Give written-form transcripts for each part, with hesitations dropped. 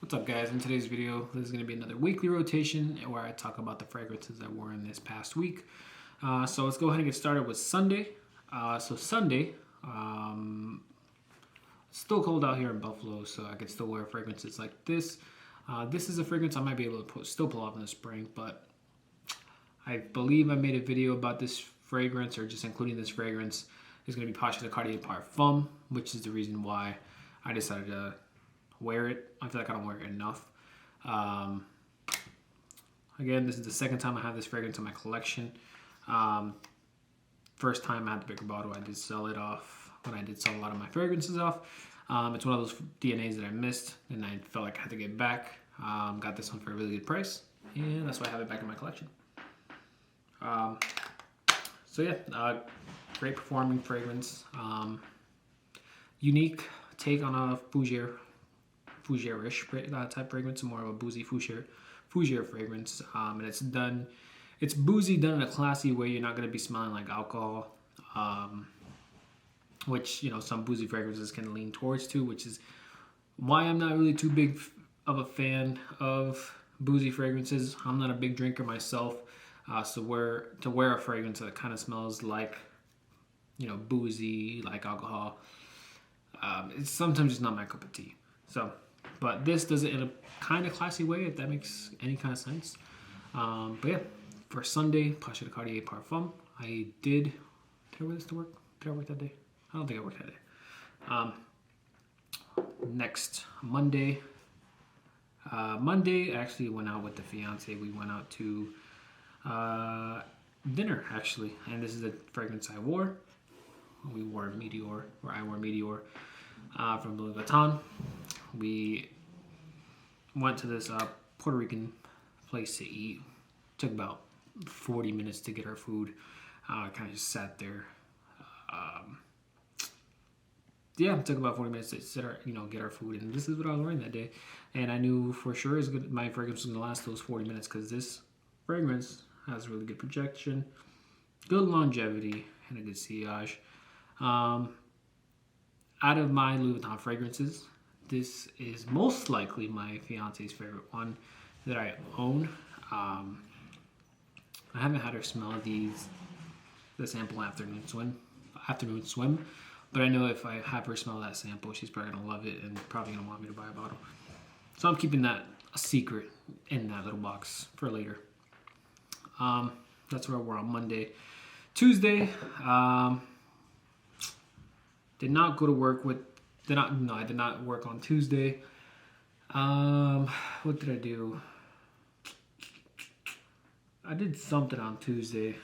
What's up, guys? In today's video, this is going to be another weekly rotation where I talk about the fragrances I wore in this past week. So let's go ahead and get started with Sunday. Sunday, still cold out here in Buffalo, so I could still wear fragrances like this. This is a fragrance I might be able to still pull off in the spring, but I believe I made a video about this fragrance, or just including this fragrance. It's going to be Pacha de Cartier Parfum, which is the reason why I decided to wear it. I feel like I don't wear it enough. Again, this is the second time I have this fragrance in my collection. First time I had the bigger bottle, I did sell it off when I did sell a lot of my fragrances off. It's one of those DNAs that I missed, and I felt like I had to get back. Got this one for a really good price, and that's why I have it back in my collection. Great performing fragrance. Unique take on a fougere-ish type fragrance, more of a boozy fougere fragrance. And it's boozy done in a classy way. You're not going to be smelling like alcohol, which, you know, some boozy fragrances can lean towards too, which is why I'm not really too big of a fan of boozy fragrances. I'm not a big drinker myself, so to wear a fragrance that kind of smells like, you know, boozy, like alcohol, it's sometimes just not my cup of tea. So, but this does it in a kind of classy way, if that makes any kind of sense. But yeah, for Sunday, Pacha de Cartier Parfum. Did I wear this to work? Did I work that day? I don't think I worked that day. Next, Monday. Monday, I actually went out with the fiance. We went out to dinner, actually. And this is the fragrance I wore. We wore Meteor, or I wore Meteor from Louis Vuitton. We went to this Puerto Rican place to eat. Took about 40 minutes to get our food. Kind of just sat there. It took about 40 minutes to get our food. And this is what I was wearing that day. And I knew for sure my fragrance was going to last those 40 minutes, because this fragrance has really good projection, good longevity, and a good sillage. Out of my Louis Vuitton fragrances, this is most likely my fiance's favorite one that I own. I haven't had her smell the sample Afternoon Swim, but I know if I have her smell that sample, she's probably gonna love it and probably gonna want me to buy a bottle. So I'm keeping that a secret in that little box for later. That's where we're on Monday. Tuesday, did not go to work I did not work on Tuesday. What did I do? I did something on Tuesday.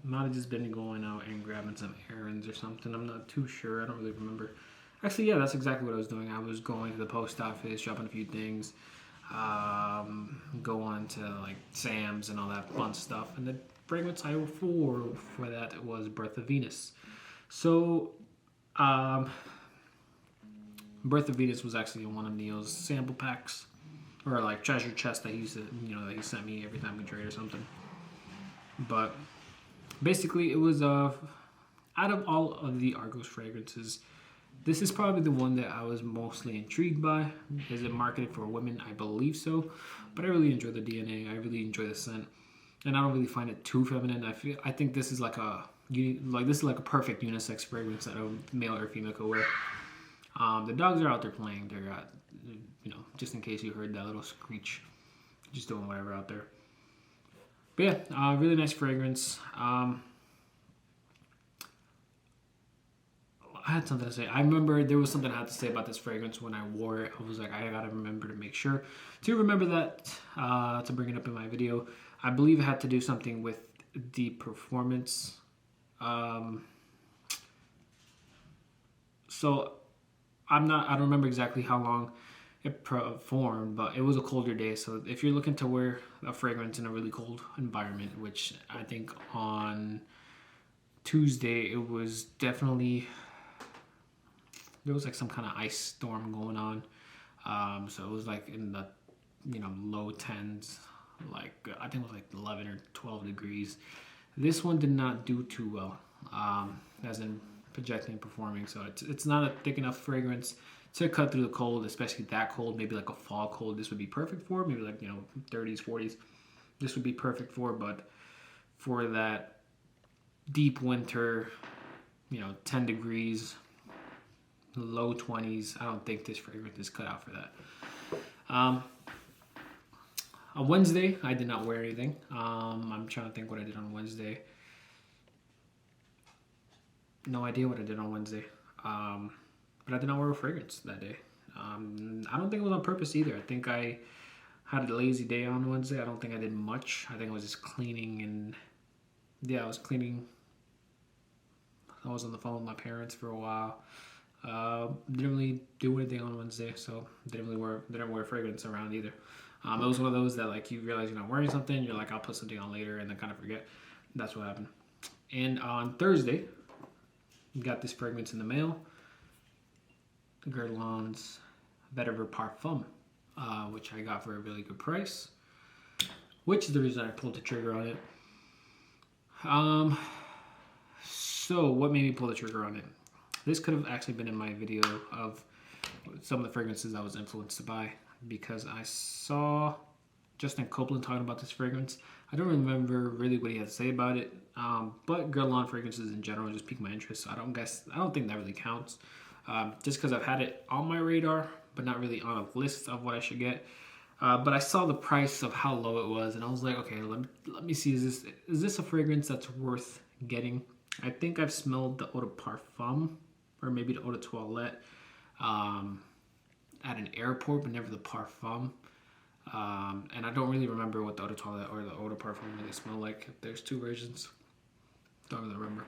Might have just been going out and grabbing some errands or something. I'm not too sure. I don't really remember. Actually, yeah, that's exactly what I was doing. I was going to the post office, shopping a few things, go on to like Sam's and all that fun stuff. And the fragrance I wore for that was Birth of Venus. So, Birth of Venus was actually in one of Neil's sample packs, or like treasure chest that he sent me every time we trade or something. But basically, it was out of all of the Argos fragrances, this is probably the one that I was mostly intrigued by. Is it marketed for women? I believe so, but I really enjoy the DNA. I really enjoy the scent, and I don't really find it too feminine. I think this is like a perfect unisex fragrance that a male or female could wear. The dogs are out there playing. They're just in case you heard that little screech, just doing whatever out there. But yeah, really nice fragrance. I had something to say. I remember there was something I had to say about this fragrance when I wore it. I was like, I gotta remember to make sure to remember that to bring it up in my video. I believe it had to do something with the performance. So I don't remember exactly how long it performed, but it was a colder day. So if you're looking to wear a fragrance in a really cold environment, which I think on Tuesday it was definitely, there was like some kind of ice storm going on. So it was like in the low 10s, like I think it was like 11 or 12 degrees. This one did not do too well, as in projecting and performing. So it's not a thick enough fragrance to cut through the cold, especially that cold, maybe like a fall cold, this would be perfect for. Maybe like, 30s, 40s, this would be perfect for. But for that deep winter, 10 degrees, low 20s, I don't think this fragrance is cut out for that. On Wednesday, I did not wear anything. I'm trying to think what I did on Wednesday. No idea what I did on Wednesday. But I did not wear a fragrance that day. I don't think it was on purpose either. I think I had a lazy day on Wednesday. I don't think I did much. I think I was just cleaning and I was cleaning. I was on the phone with my parents for a while. Didn't really do anything on Wednesday, so didn't wear fragrance around either. It was one of those that like you realize you're not wearing something, you're like, I'll put something on later, and then kind of forget. That's what happened. And on Thursday, got this fragrance in the mail. Guerlain's Vetiver Parfum, which I got for a really good price, which is the reason I pulled the trigger on it. So what made me pull the trigger on it? This could have actually been in my video of some of the fragrances I was influenced by, because I saw Justin Copeland talking about this fragrance. I don't remember really what he had to say about it, but Guerlain fragrances in general just piqued my interest. So I don't think that really counts. Just because I've had it on my radar, but not really on a list of what I should get. But I saw the price of how low it was, and I was like, okay, let me see, is this a fragrance that's worth getting? I think I've smelled the Eau de Parfum, or maybe the Eau de Toilette, at an airport, but never the Parfum. And I don't really remember what the Eau de Toilette or the Eau de Parfum really smell like. There's two versions. Don't really remember.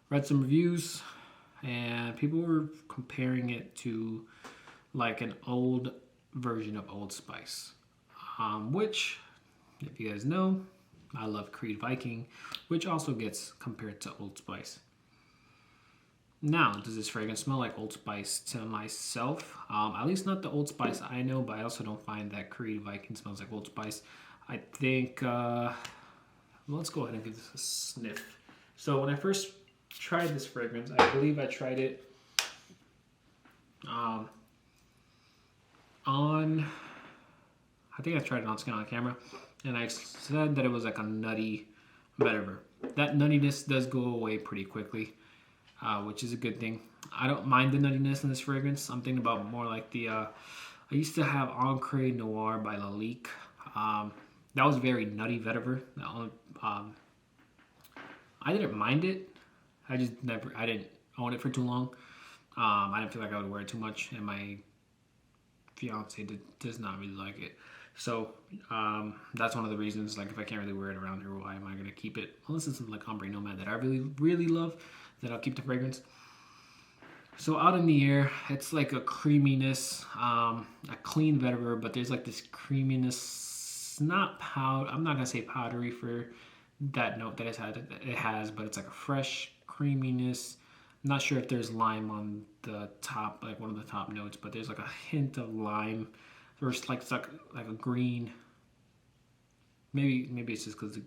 Read some reviews, and people were comparing it to like an old version of Old Spice, which, if you guys know, I love Creed Viking, which also gets compared to Old Spice. Now, does this fragrance smell like Old Spice to myself? At least not the Old Spice I know, but I also don't find that Creed Viking smells like Old Spice. I think, let's go ahead and give this a sniff. So when I first tried this fragrance, I believe I tried it I think I tried it on Skin on Camera, and I said that it was like a nutty vetiver. That nuttiness does go away pretty quickly, which is a good thing. I don't mind the nuttiness in this fragrance. I'm thinking about more like the, I used to have Ancre Noir by Lalique. That was very nutty vetiver. I didn't mind it. I didn't own it for too long. I didn't feel like I would wear it too much, and my fiance does not really like it. So that's one of the reasons, like, if I can't really wear it around here, why am I going to keep it? Unless it's something like Ombre Nomad that I really, really love, then I'll keep the fragrance. So out in the air, it's like a creaminess, a clean vetiver, but there's like this creaminess, not powder. I'm not going to say powdery for that note that it has, but it's like a fresh creaminess. I'm not sure if there's lime on the top, like one of the top notes, but there's like a hint of lime. There's like it's like a green. Maybe it's just because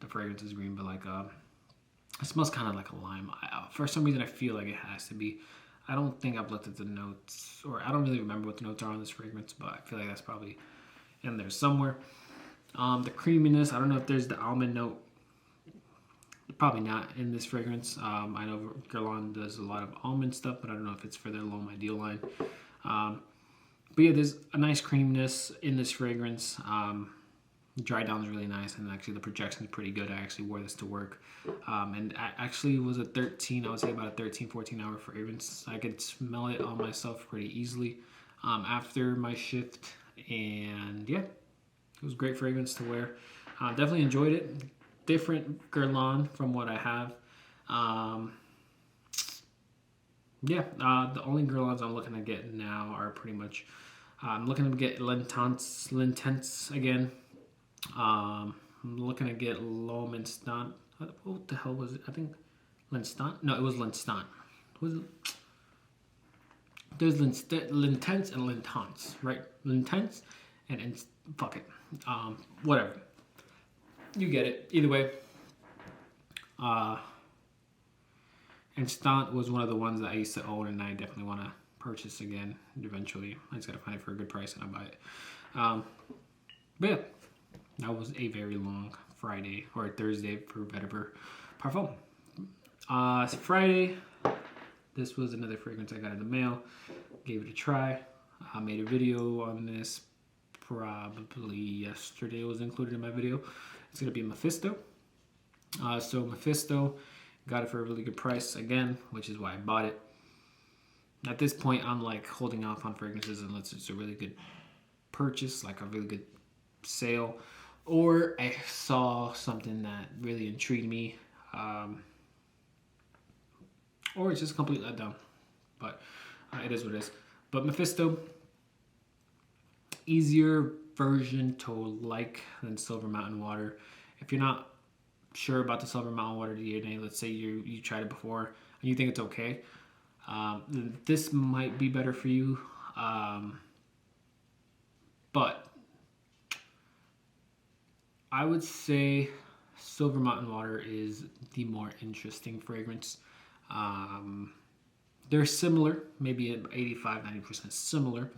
the fragrance is green, but like it smells kind of like a lime. For some reason, I feel like it has to be. I don't think I've looked at the notes, or I don't really remember what the notes are on this fragrance, but I feel like that's probably in there somewhere. The creaminess, I don't know if there's the almond note. Probably not in this fragrance. I know Guerlain does a lot of almond stuff, but I don't know if it's for their L'Homme Ideal line. But yeah, there's a nice creaminess in this fragrance. Dry down is really nice, and actually the projection is pretty good. I actually wore this to work. And actually was a 13, I would say about a 13, 14 hour fragrance. I could smell it on myself pretty easily after my shift. And yeah, it was a great fragrance to wear. Definitely enjoyed it. Different Guerlain from what I have. The only Guerlains I'm looking to get now are pretty much, I'm looking to get L'Intense again. I'm looking to get L'Homme Instant. What the hell was it? I think L'Instant? No, it was L'Instant. Was it? There's L'Intense and L'Intense, right? L'Intense and fuck it. Whatever. You get it. Either way. Instant was one of the ones that I used to own, and I definitely want to purchase again eventually. I just gotta find it for a good price and I'll buy it. But yeah, that was a very long Friday or Thursday for Vetiver Parfum. Friday, this was another fragrance I got in the mail. Gave it a try. I made a video on this probably yesterday. It was included in my video. It's gonna be Mephisto. So Mephisto, got it for a really good price again, which is why I bought it. At this point, I'm like holding off on fragrances unless it's a really good purchase, like a really good sale, or I saw something that really intrigued me, or it's just completely let down. But it is what it is. But Mephisto, easier version to like than Silver Mountain Water. If you're not sure about the Silver Mountain Water DNA, let's say you tried it before and you think it's okay, this might be better for you. But I would say Silver Mountain Water is the more interesting fragrance. They're similar, maybe 85-90% similar.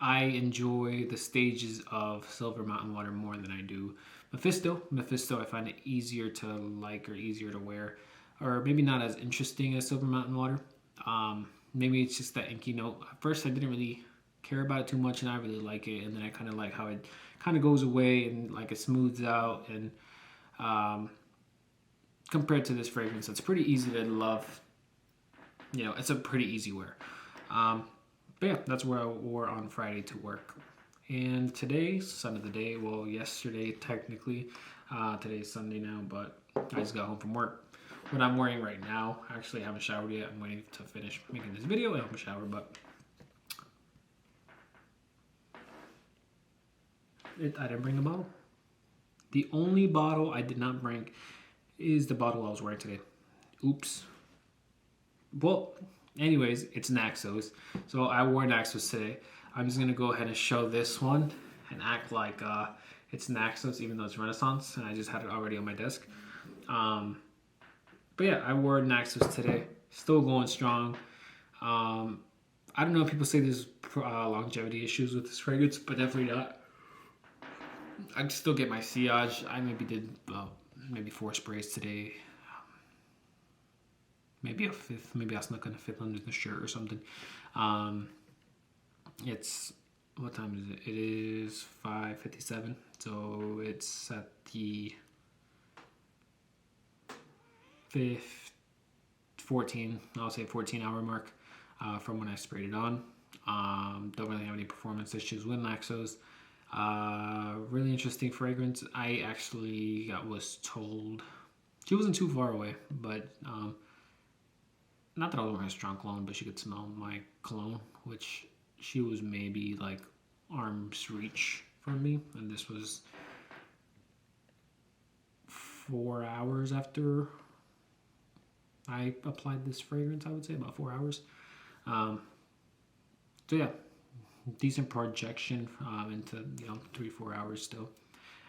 I enjoy the stages of Silver Mountain Water more than I do Mephisto. Mephisto, I find it easier to like or easier to wear, or maybe not as interesting as Silver Mountain Water. Maybe it's just that inky note. At first, I didn't really care about it too much, and I really like it. And then I kind of like how it kind of goes away and like it smooths out. And compared to this fragrance, it's pretty easy to love. You know, it's a pretty easy wear. But yeah, that's where I wore on Friday to work. And today, sun of the day, well, yesterday technically, today's Sunday now, but I just got home from work. What I'm wearing right now, I actually haven't showered yet. I'm waiting to finish making this video and have a shower, but I didn't bring the bottle. The only bottle I did not bring is the bottle I was wearing today. Oops. Well, anyways, it's Naxos. So I wore Naxos today. I'm just going to go ahead and show this one and act like it's Naxos, even though it's Renaissance, and I just had it already on my desk. But yeah, I wore Naxos today. Still going strong. I don't know if people say there's longevity issues with this fragrance, but definitely not. I still get my sillage. I maybe did maybe 4 sprays today. Maybe a 5th. Maybe I snuck in a 5th under the shirt or something. It's, what time is it? It is 5:57. So it's at the 14-hour mark from when I sprayed it on. Don't really have any performance issues with Naxos. Really interesting fragrance. I actually was told she wasn't too far away, but not that I was wearing a strong cologne, but she could smell my cologne, which she was maybe like arm's reach from me, and this was 4 hours after I applied this fragrance. I would say about 4 hours. So yeah, decent projection into 3-4 hours still,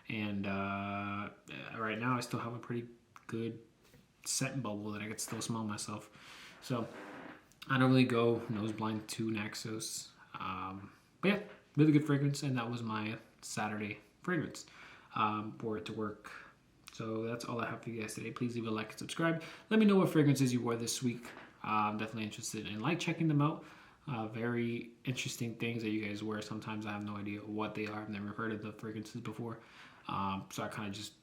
and right now I still have a pretty good scent bubble that I could still smell myself. So I don't really go nose blind to Naxos. But yeah, really good fragrance, and that was my Saturday fragrance. Wore it to work. So that's all I have for you guys today. Please leave a like and subscribe. Let me know what fragrances you wore this week. I'm definitely interested in checking them out. Very interesting things that you guys wear. Sometimes I have no idea what they are. I've never heard of the fragrances before. So I kind of just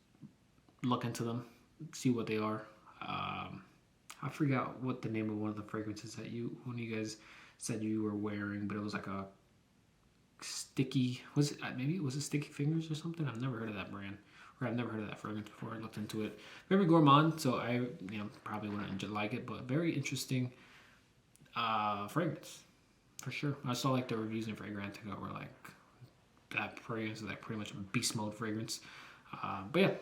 look into them, see what they are. I forgot what the name of one of the fragrances that one of you guys said you were wearing, but it was like a sticky, maybe it was a Sticky Fingers or something? I've never heard of that brand, or I've never heard of that fragrance before. I looked into it. Very gourmand, so I probably wouldn't like it, but very interesting fragrance for sure. I saw like the reviews in Fragrantica were like that fragrance is like pretty much a beast mode fragrance. But yeah,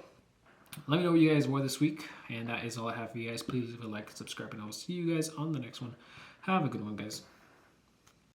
let me know what you guys wore this week, and that is all I have for you guys. Please leave a like, subscribe, and I will see you guys on the next one. Have a good one, guys.